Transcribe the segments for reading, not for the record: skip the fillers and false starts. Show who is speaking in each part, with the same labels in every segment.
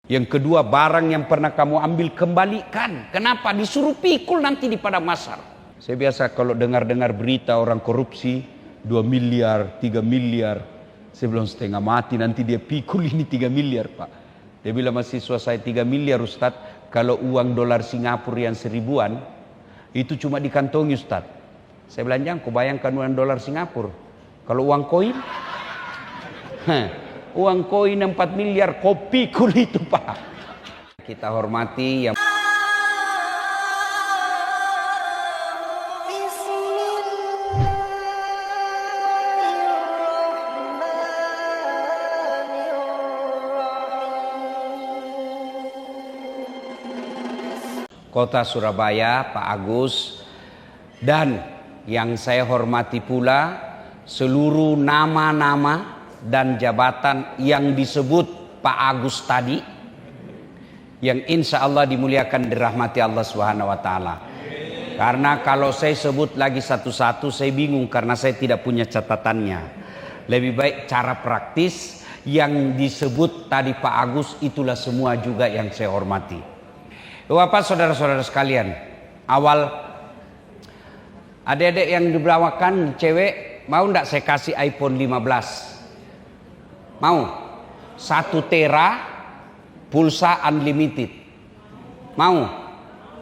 Speaker 1: Yang kedua, barang yang pernah kamu ambil kembalikan. Kenapa? Disuruh pikul nanti di padang mahsyar. Saya biasa kalau dengar-dengar berita orang korupsi 2 miliar, 3 miliar. Saya bilang setengah mati nanti dia pikul ini 3 miliar Pak. Dia bilang mahasiswa saya 3 miliar Ustadz. Kalau uang dolar Singapura yang 1000-an itu cuma dikantongi Ustadz. Saya bilang jangan kau bayangkan uang dolar Singapura. Kalau uang koin uang koin 4 miliar kopi kulit itu Pak. Kita hormati yang Kota Surabaya, Pak Agus, dan yang saya hormati pula seluruh nama-nama dan jabatan yang disebut Pak Agus tadi, yang insya Allah dimuliakan dirahmati Allah Subhanahu wa Ta'ala. Karena kalau saya sebut lagi satu-satu saya bingung karena saya tidak punya catatannya. Lebih baik cara praktis yang disebut tadi Pak Agus itulah semua juga yang saya hormati. Bapak saudara-saudara sekalian, awal adik-adik yang dibawakan cewek mau ndak saya kasih iPhone 15? Mau? 1 tera pulsa unlimited. Mau?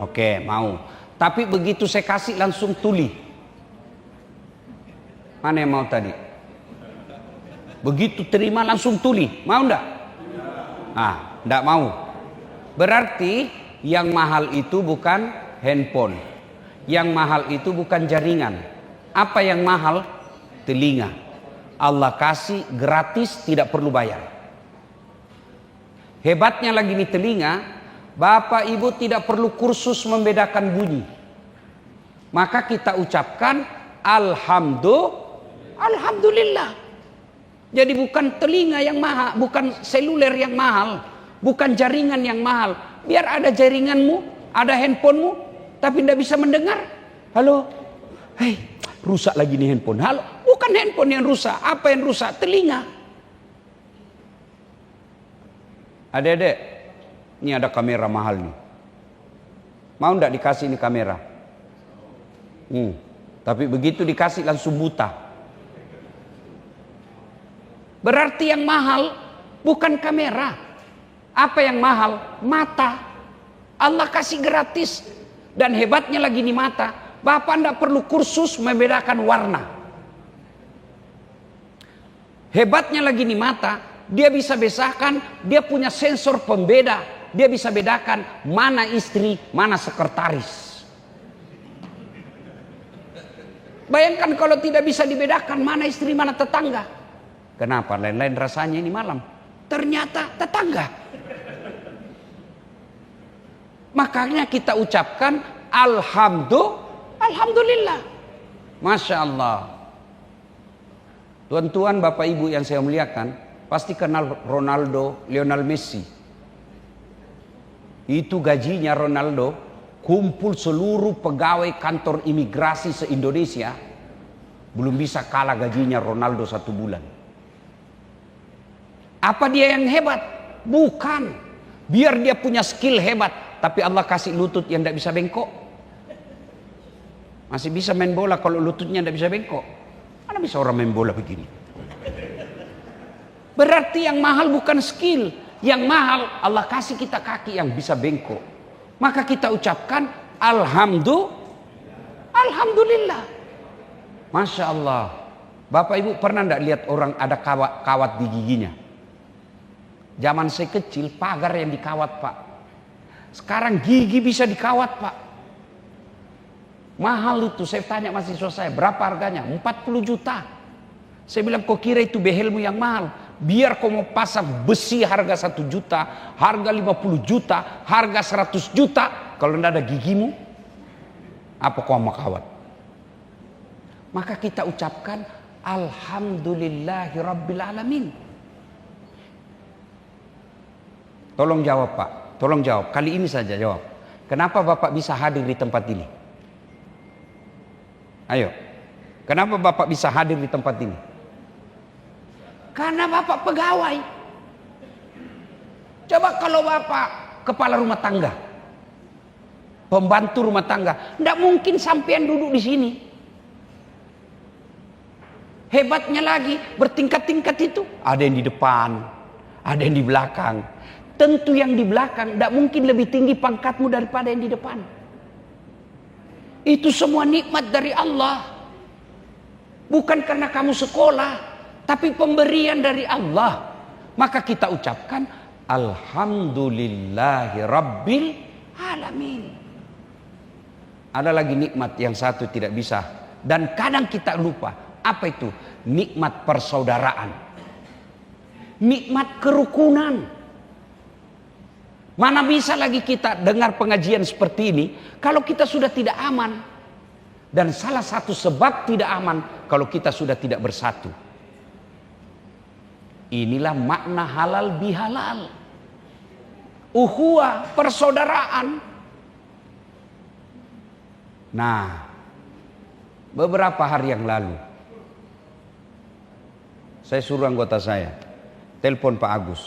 Speaker 1: Oke, mau. Tapi begitu saya kasih langsung tuli. Mana yang mau tadi? Begitu terima langsung tuli. Mau ndak? Ah, ndak mau. Berarti yang mahal itu bukan handphone. Yang mahal itu bukan jaringan. Apa yang mahal? Telinga. Allah kasih gratis, tidak perlu bayar. Hebatnya lagi nih telinga, Bapak Ibu tidak perlu kursus membedakan bunyi. Maka kita ucapkan Alhamdulillah. Jadi bukan telinga yang mahal, bukan seluler yang mahal, bukan jaringan yang mahal. Biar ada jaringanmu, ada handphonemu, tapi tidak bisa mendengar. Halo, hei, rusak lagi nih handphone. Halo, bukan handphone yang rusak. Apa yang rusak? Telinga. Adik-adik, ini ada kamera mahal nih. Mau ndak dikasih ini kamera? Tapi begitu dikasih langsung buta. Berarti yang mahal bukan kamera. Apa yang mahal? Mata. Allah kasih gratis. Dan hebatnya lagi nih mata. Bapak tidak perlu kursus membedakan warna. Hebatnya lagi nih mata. Dia bisa bedakan. Dia punya sensor pembeda. Dia bisa bedakan mana istri, mana sekretaris. Bayangkan kalau tidak bisa dibedakan mana istri, mana tetangga. Kenapa? Lain-lain rasanya ini malam. Ternyata tetangga. Makanya kita ucapkan Alhamdulillah. Masya Allah. Tuan-tuan, Bapak Ibu yang saya muliakan, pasti kenal Ronaldo, Lionel Messi. Itu gajinya Ronaldo, kumpul seluruh pegawai kantor imigrasi se-Indonesia, belum bisa kalah gajinya Ronaldo 1 bulan. Apa dia yang hebat? Bukan. Biar dia punya skill hebat. Tapi Allah kasih lutut yang tidak bisa bengkok. Masih bisa main bola kalau lututnya tidak bisa bengkok. Mana bisa orang main bola begini? Berarti yang mahal bukan skill. Yang mahal Allah kasih kita kaki yang bisa bengkok. Maka kita ucapkan Alhamdulillah. Masya Allah. Bapak Ibu pernah tidak lihat orang ada kawat di giginya? Zaman saya kecil pagar yang dikawat Pak. Sekarang gigi bisa dikawat Pak. Mahal itu. Saya tanya mahasiswa saya, berapa harganya? 40 juta. Saya bilang, kok kira itu behelmu yang mahal? Biar kau mau pasang besi harga 1 juta, harga 50 juta, harga 100 juta. Kalau tidak ada gigimu, apa kau mau kawat? Maka kita ucapkan Alhamdulillahirrabbilalamin. Tolong jawab Pak. Tolong jawab, kali ini saja jawab. Kenapa Bapak bisa hadir di tempat ini? Ayo. Kenapa Bapak bisa hadir di tempat ini? Karena Bapak pegawai. Coba kalau bapak kepala rumah tangga, pembantu rumah tangga, tidak mungkin sampean duduk di sini. Hebatnya lagi bertingkat-tingkat itu, ada yang di depan, ada yang di belakang. Tentu yang di belakang tidak mungkin lebih tinggi pangkatmu daripada yang di depan. Itu semua nikmat dari Allah. Bukan karena kamu sekolah, tapi pemberian dari Allah. Maka kita ucapkan Alhamdulillahi Rabbil Alamin. Ada lagi nikmat yang satu tidak bisa, dan kadang kita lupa. Apa itu? Nikmat persaudaraan, nikmat kerukunan. Mana bisa lagi kita dengar pengajian seperti ini kalau kita sudah tidak aman. Dan salah satu sebab tidak aman kalau kita sudah tidak bersatu. Inilah makna halal bihalal, ukhuwah, persaudaraan. Nah, beberapa hari yang lalu saya suruh anggota saya telepon Pak Agus.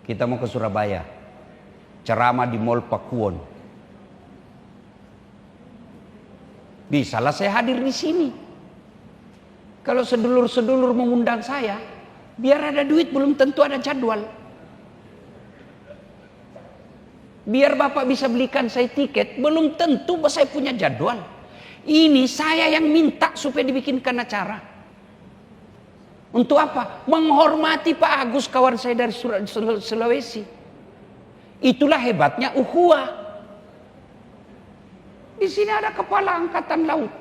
Speaker 1: Kita mau ke Surabaya, ceramah di Mall Pakuwon. Bisalah saya hadir di sini. Kalau sedulur-sedulur mengundang saya, biar ada duit belum tentu ada jadwal. Biar Bapak bisa belikan saya tiket, belum tentu saya punya jadwal. Ini saya yang minta supaya dibikinkan acara. Untuk apa? Menghormati Pak Agus, kawan saya dari Sulawesi. Itulah hebatnya ukhuwah. Di sini ada kepala angkatan laut.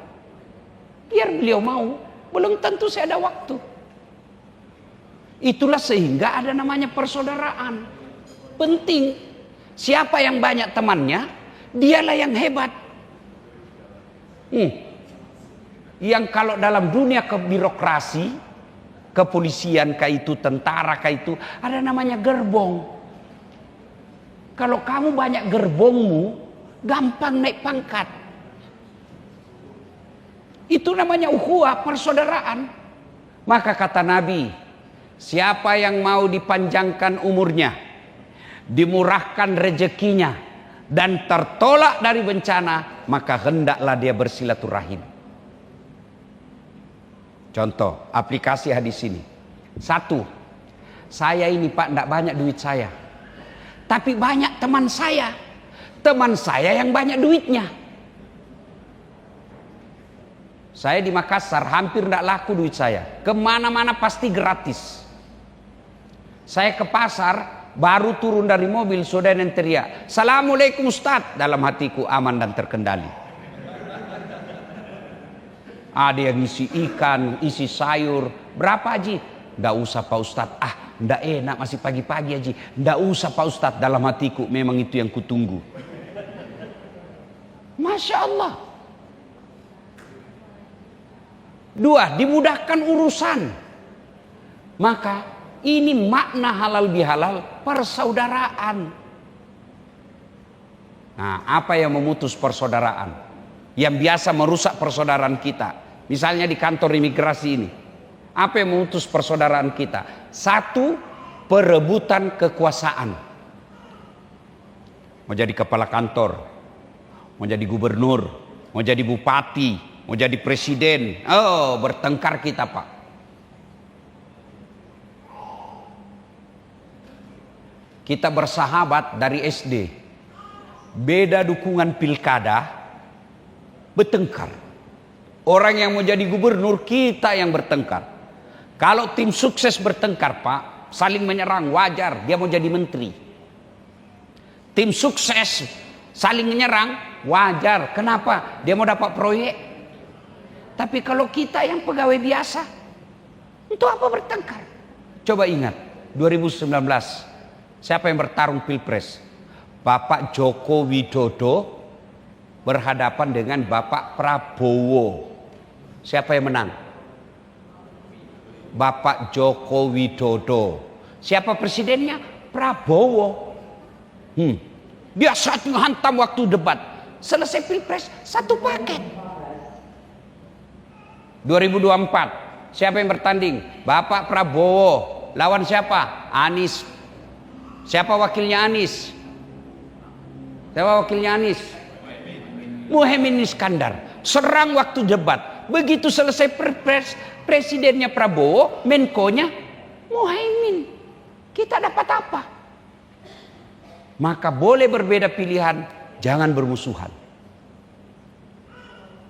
Speaker 1: Biar beliau mau, belum tentu saya ada waktu. Itulah sehingga ada namanya persaudaraan. Penting. Siapa yang banyak temannya, dialah yang hebat. Yang kalau dalam dunia kebirokrasi, kepolisian kah itu, tentara kah itu, ada namanya gerbong. Kalau kamu banyak gerbongmu, gampang naik pangkat. Itu namanya ukhuwah, persaudaraan. Maka kata Nabi, siapa yang mau dipanjangkan umurnya, dimurahkan rezekinya, dan tertolak dari bencana, maka hendaklah dia bersilaturahim. Contoh, aplikasi hadis ini. 1, saya ini Pak tidak banyak duit saya, tapi banyak teman saya. Teman saya yang banyak duitnya. Saya di Makassar hampir tidak laku duit saya. Kemana-mana pasti gratis. Saya ke pasar, baru turun dari mobil, saudara yang teriak, "Assalamualaikum Ustaz." Dalam hatiku aman dan terkendali. Ada yang isi ikan, isi sayur. Berapa Haji? Nggak usah Pak Ustadz. Nggak enak masih pagi-pagi Haji. Nggak usah Pak Ustadz. Dalam hatiku memang itu yang kutunggu. Masya Allah. 2, dimudahkan urusan. Maka ini makna halal bihalal, persaudaraan. Nah, apa yang memutus persaudaraan? Yang biasa merusak persaudaraan kita. Misalnya di kantor imigrasi ini. Apa yang memutus persaudaraan kita? 1, perebutan kekuasaan. Mau jadi kepala kantor, mau jadi gubernur, mau jadi bupati, mau jadi presiden. Oh, bertengkar kita Pak. Kita bersahabat dari SD. Beda dukungan pilkada, bertengkar. Orang yang mau jadi gubernur, kita yang bertengkar. Kalau tim sukses bertengkar Pak, saling menyerang, wajar, dia mau jadi menteri. Tim sukses saling menyerang, wajar. Kenapa? Dia mau dapat proyek. Tapi kalau kita yang pegawai biasa, untuk apa bertengkar? Coba ingat, 2019, siapa yang bertarung pilpres? Bapak Joko Widodo berhadapan dengan Bapak Prabowo. Siapa yang menang? Bapak Joko Widodo. Siapa presidennya? Prabowo. Dia satu hantam waktu debat. Selesai pilpres, satu paket. 2024, siapa yang bertanding? Bapak Prabowo lawan siapa? Anies. Siapa wakilnya Anies? Siapa wakilnya Anies? Muhaimin Iskandar. Serang waktu debat. Begitu selesai perpres, presidennya Prabowo, Menkonya Muhaimin. Kita dapat apa? Maka boleh berbeda pilihan, jangan bermusuhan.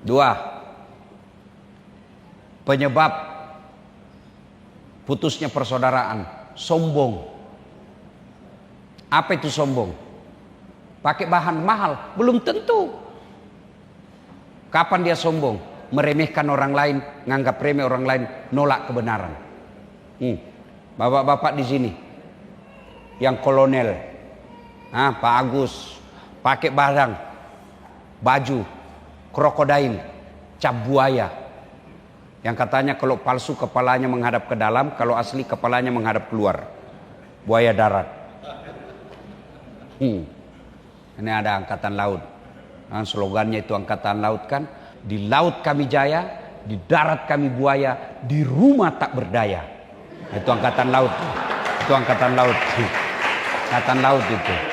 Speaker 1: 2. Penyebab putusnya persaudaraan, sombong. Apa itu sombong? Pakai bahan mahal, belum tentu. Kapan dia sombong? Meremehkan orang lain, nganggap remeh orang lain, nolak kebenaran. Bapak-bapak di sini, yang kolonel, Pak Agus, pakai barang, baju, krokodil, cap buaya. Yang katanya kalau palsu kepalanya menghadap ke dalam, kalau asli kepalanya menghadap keluar. Buaya darat. Ini ada angkatan laut. Slogannya itu angkatan laut kan. Di laut kami jaya, di darat kami buaya, di rumah tak berdaya. Itu angkatan laut. Itu angkatan laut. Angkatan laut itu.